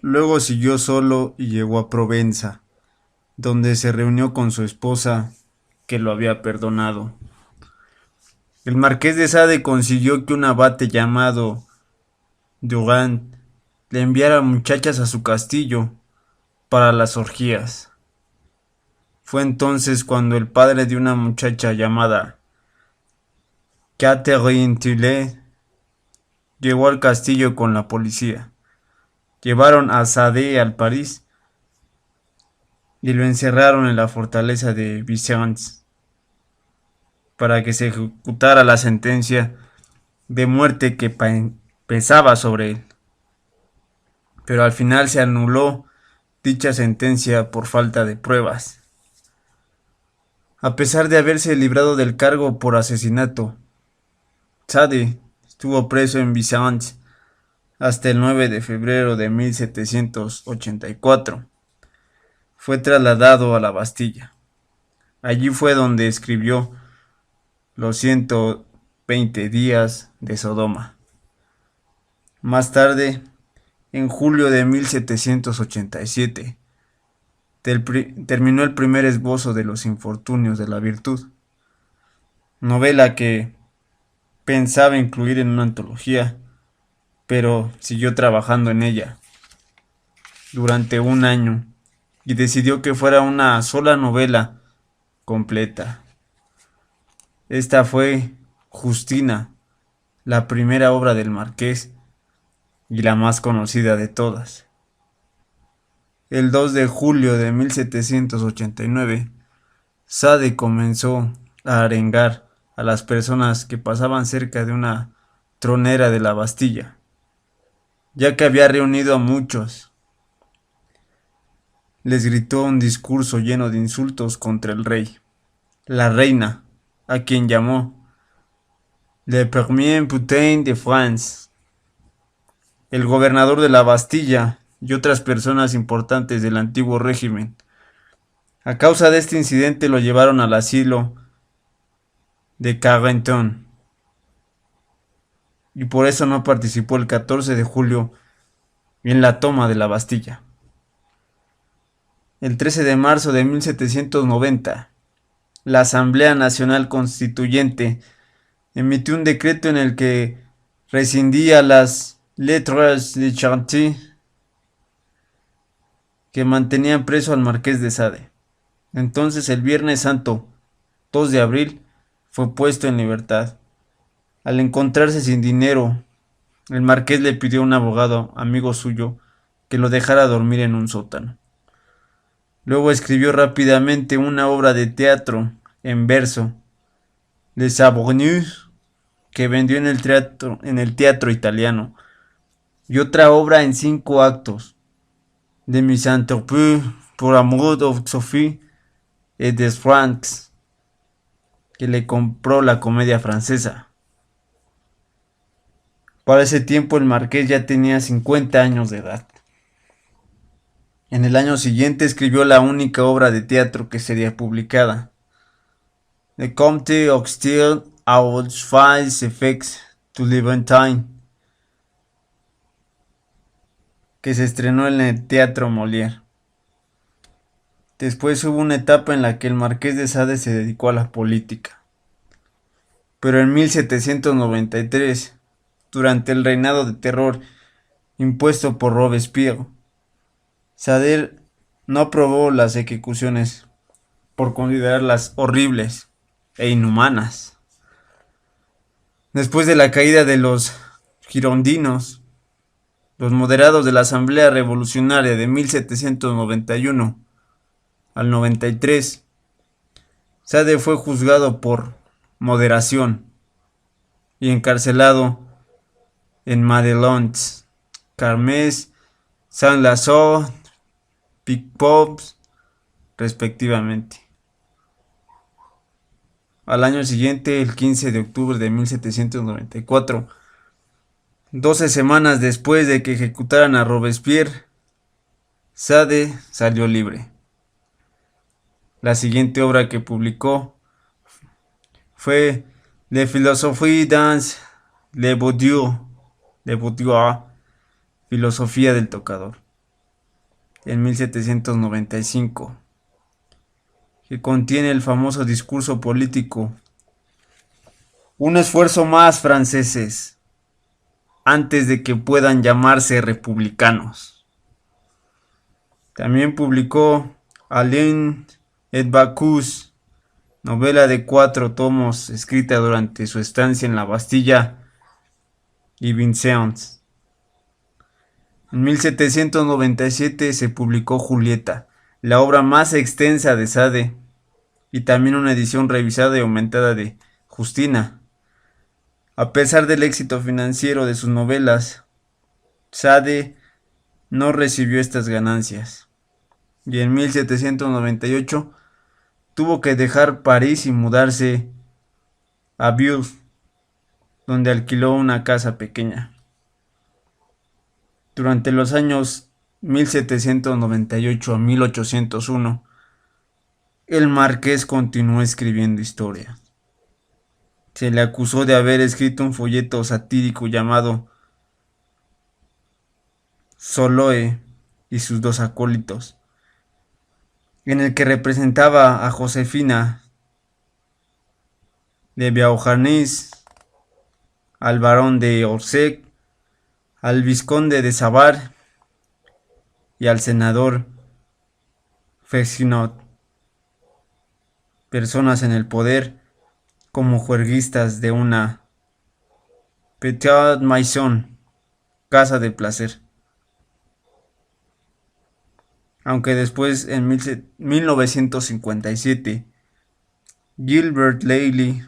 Luego siguió solo y llegó a Provenza, donde se reunió con su esposa, que lo había perdonado. El marqués de Sade consiguió que un abate llamado Durand le enviara muchachas a su castillo para las orgías. Fue entonces cuando el padre de una muchacha llamada Catherine Tillet llegó al castillo con la policía. Llevaron a Sade al París y lo encerraron en la fortaleza de Vincennes para que se ejecutara la sentencia de muerte que pesaba sobre él. Pero al final se anuló dicha sentencia por falta de pruebas. A pesar de haberse librado del cargo por asesinato, Sade estuvo preso en Vincennes hasta el 9 de febrero de 1784. Fue trasladado a la Bastilla. Allí fue donde escribió los 120 días de Sodoma. Más tarde, en julio de 1787, terminó el primer esbozo de Los infortunios de la virtud, novela que pensaba incluir en una antología, pero siguió trabajando en ella durante un año y decidió que fuera una sola novela completa. Esta fue Justina, la primera obra del marqués y la más conocida de todas. El 2 de julio de 1789, Sade comenzó a arengar a las personas que pasaban cerca de una tronera de la Bastilla, ya que había reunido a muchos. Les gritó un discurso lleno de insultos contra el rey, la reina, a quien llamó Le Premier Putain de France, el gobernador de la Bastilla y otras personas importantes del antiguo régimen. A causa de este incidente lo llevaron al asilo de Carentan y por eso no participó el 14 de julio en la toma de la Bastilla. El 13 de marzo de 1790, la Asamblea Nacional Constituyente emitió un decreto en el que rescindía las lettres de Chantilly que mantenían preso al marqués de Sade. Entonces el Viernes Santo, 2 de abril, fue puesto en libertad. Al encontrarse sin dinero, el marqués le pidió a un abogado, amigo suyo, que lo dejara dormir en un sótano. Luego escribió rápidamente una obra de teatro en verso, Les Abonnus, que vendió en el teatro italiano, y otra obra en 5 actos, de Misanthropie pour amour de Sophie et des Francs, que le compró la Comedia Francesa. Para ese tiempo el marqués ya tenía 50 años de edad. En el año siguiente escribió la única obra de teatro que sería publicada, Le Comte Hostile aux Fils Effects du Levantine, que se estrenó en el Teatro Molière. Después hubo una etapa en la que el marqués de Sade se dedicó a la política. Pero en 1793, durante el reinado de terror impuesto por Robespierre, Sade no aprobó las ejecuciones por considerarlas horribles e inhumanas. Después de la caída de los girondinos, los moderados de la Asamblea Revolucionaria de 1791 al 93, Sade fue juzgado por moderación y encarcelado en Madelons, Carmes, Saint-Lazare, Picpous, respectivamente. Al año siguiente, el 15 de octubre de 1794, 12 semanas después de que ejecutaran a Robespierre, Sade salió libre. La siguiente obra que publicó fue Le Philosophie dans le Boudoir, Filosofía del Tocador. en 1795, que contiene el famoso discurso político: un esfuerzo más, franceses, antes de que puedan llamarse republicanos. También publicó Alain et Bacchus, novela de 4 tomos escrita durante su estancia en la Bastilla y Vincennes. En 1797 se publicó Julieta, la obra más extensa de Sade, y también una edición revisada y aumentada de Justina. A pesar del éxito financiero de sus novelas, Sade no recibió estas ganancias, y en 1798 tuvo que dejar París y mudarse a Bulle, donde alquiló una casa pequeña. Durante los años 1798 a 1801, el marqués continuó escribiendo historia. Se le acusó de haber escrito un folleto satírico llamado Soloe y sus dos acólitos, en el que representaba a Josefina de Beauharnais, al barón de Orsec, al vizconde de Savart y al senador Fessinot, personas en el poder, como juerguistas de una petite maison, casa de placer. Aunque después, en 1957, Gilbert Lely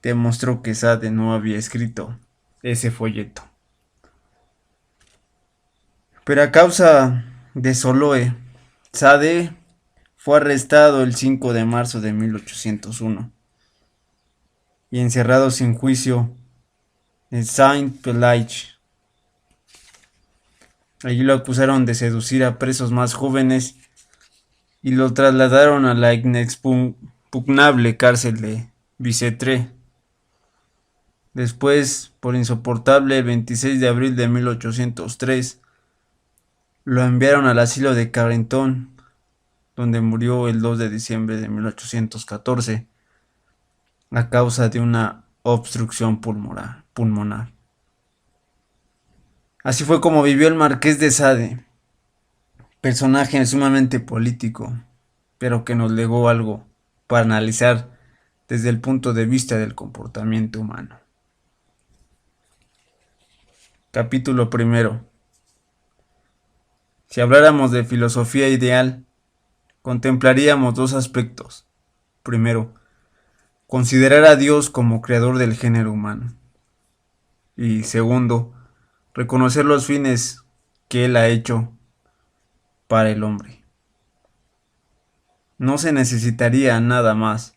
demostró que Sade no había escrito ese folleto. Pero a causa de Soloe, Sade fue arrestado el 5 de marzo de 1801 y encerrado sin juicio en Saint-Pelage. Allí lo acusaron de seducir a presos más jóvenes y lo trasladaron a la inexpugnable cárcel de Bicêtre. Después, por insoportable, el 26 de abril de 1803, lo enviaron al asilo de Carenton, donde murió el 2 de diciembre de 1814 a causa de una obstrucción pulmonar. Así fue como vivió el Marqués de Sade, personaje sumamente político, pero que nos legó algo para analizar desde el punto de vista del comportamiento humano. Capítulo primero. Si habláramos de filosofía ideal, contemplaríamos dos aspectos. Primero, considerar a Dios como creador del género humano. Y segundo, reconocer los fines que Él ha hecho para el hombre. No se necesitaría nada más,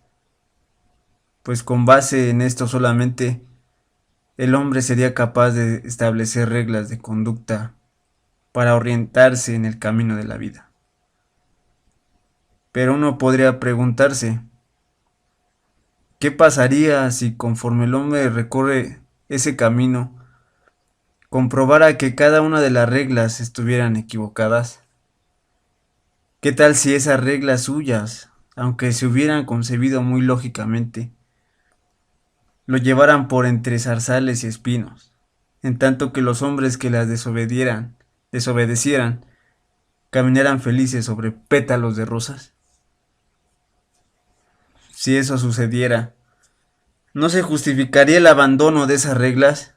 pues con base en esto solamente el hombre sería capaz de establecer reglas de conducta para orientarse en el camino de la vida. Pero uno podría preguntarse, ¿qué pasaría si conforme el hombre recorre ese camino, comprobara que cada una de las reglas estuvieran equivocadas? ¿Qué tal si esas reglas suyas, aunque se hubieran concebido muy lógicamente, lo llevaran por entre zarzales y espinos, en tanto que los hombres que las desobedecieran, caminaran felices sobre pétalos de rosas? Si eso sucediera, ¿no se justificaría el abandono de esas reglas?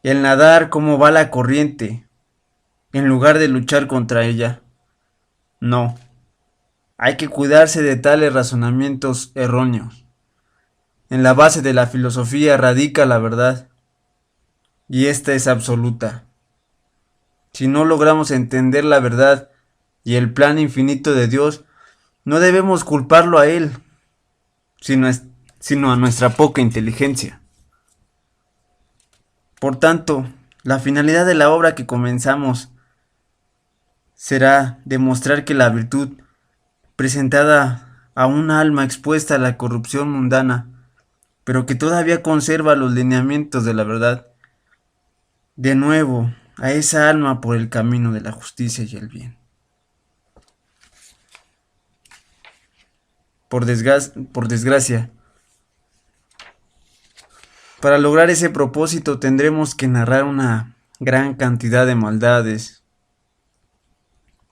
El nadar como va la corriente, en lugar de luchar contra ella. No, hay que cuidarse de tales razonamientos erróneos. En la base de la filosofía radica la verdad, y esta es absoluta. Si no logramos entender la verdad y el plan infinito de Dios, no debemos culparlo a Él, sino a nuestra poca inteligencia. Por tanto, la finalidad de la obra que comenzamos será demostrar que la virtud, presentada a un alma expuesta a la corrupción mundana, pero que todavía conserva los lineamientos de la verdad, de nuevo a esa alma por el camino de la justicia y el bien. Por desgracia, para lograr ese propósito tendremos que narrar una gran cantidad de maldades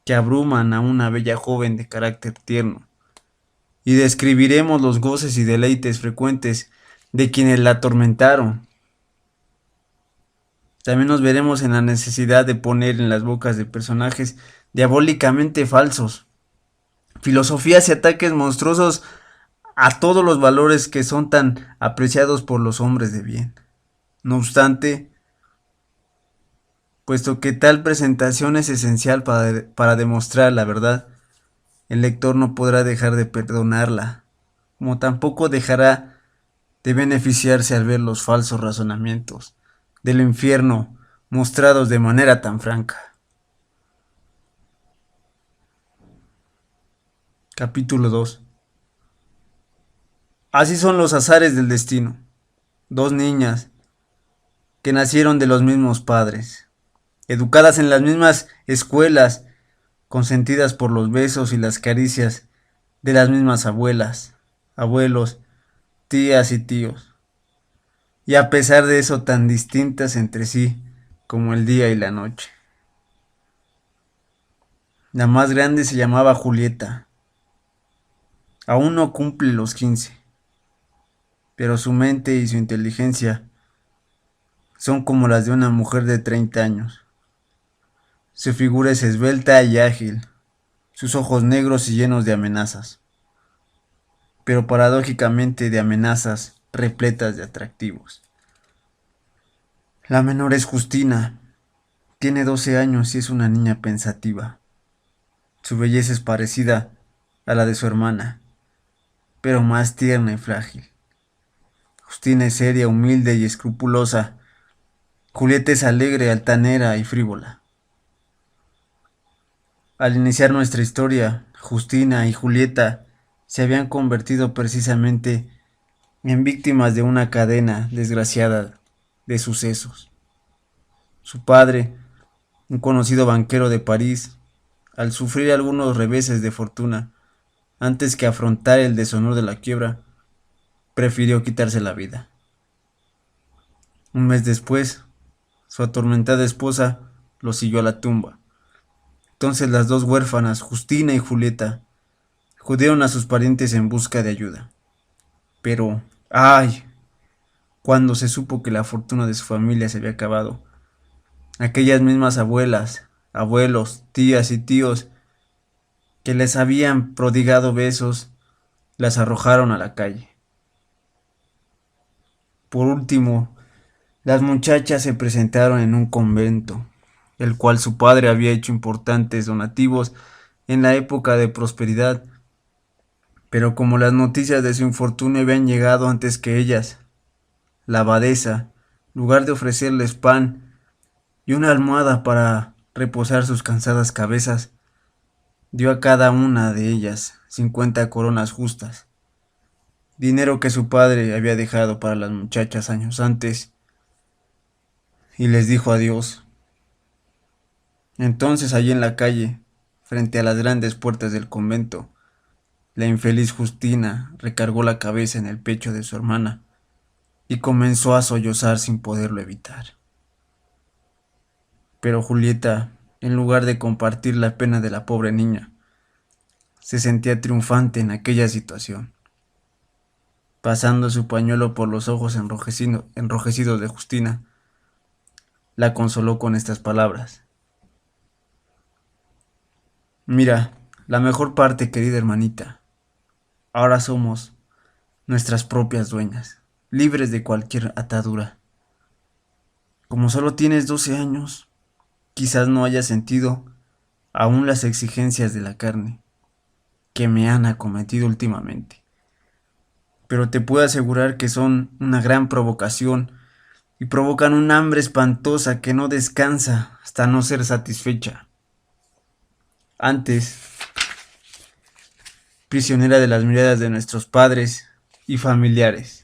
que abruman a una bella joven de carácter tierno, y describiremos los goces y deleites frecuentes de quienes la atormentaron. También nos veremos en la necesidad de poner en las bocas de personajes diabólicamente falsos filosofías y ataques monstruosos a todos los valores que son tan apreciados por los hombres de bien. No obstante, puesto que tal presentación es esencial para demostrar la verdad, el lector no podrá dejar de perdonarla, como tampoco dejará de beneficiarse al ver los falsos razonamientos del infierno mostrados de manera tan franca. Capítulo 2. Así son los azares del destino. Dos niñas que nacieron de los mismos padres, educadas en las mismas escuelas, consentidas por los besos y las caricias de las mismas abuelas, abuelos, tías y tíos, y a pesar de eso tan distintas entre sí como el día y la noche. La más grande se llamaba Julieta. Aún no cumple los 15, pero su mente y su inteligencia son como las de una mujer de 30 años. Su figura es esbelta y ágil, sus ojos negros y llenos de amenazas, pero paradójicamente de amenazas repletas de atractivos. La menor es Justina, tiene 12 años y es una niña pensativa. Su belleza es parecida a la de su hermana, pero más tierna y frágil. Justina es seria, humilde y escrupulosa. Julieta es alegre, altanera y frívola. Al iniciar nuestra historia, Justina y Julieta se habían convertido precisamente en víctimas de una cadena desgraciada de sucesos. Su padre, un conocido banquero de París, al sufrir algunos reveses de fortuna, antes que afrontar el deshonor de la quiebra, prefirió quitarse la vida. Un mes después, su atormentada esposa lo siguió a la tumba. Entonces las dos huérfanas, Justina y Julieta, acudieron a sus parientes en busca de ayuda. Pero, ¡ay! Cuando se supo que la fortuna de su familia se había acabado, aquellas mismas abuelas, abuelos, tías y tíos que les habían prodigado besos, las arrojaron a la calle. Por último, las muchachas se presentaron en un convento, el cual su padre había hecho importantes donativos en la época de prosperidad, pero como las noticias de su infortunio habían llegado antes que ellas, la abadesa, en lugar de ofrecerles pan y una almohada para reposar sus cansadas cabezas, dio a cada una de ellas 50 coronas justas, dinero que su padre había dejado para las muchachas años antes, y les dijo adiós. Entonces allí en la calle, frente a las grandes puertas del convento, la infeliz Justina recargó la cabeza en el pecho de su hermana y comenzó a sollozar sin poderlo evitar. Pero Julieta, en lugar de compartir la pena de la pobre niña, se sentía triunfante en aquella situación. Pasando su pañuelo por los ojos enrojecidos de Justina, la consoló con estas palabras. Mira, la mejor parte, querida hermanita. Ahora somos nuestras propias dueñas, libres de cualquier atadura. Como solo tienes 12 años, quizás no hayas sentido aún las exigencias de la carne que me han acometido últimamente. Pero te puedo asegurar que son una gran provocación y provocan un hambre espantosa que no descansa hasta no ser satisfecha. Antes, prisionera de las miradas de nuestros padres y familiares,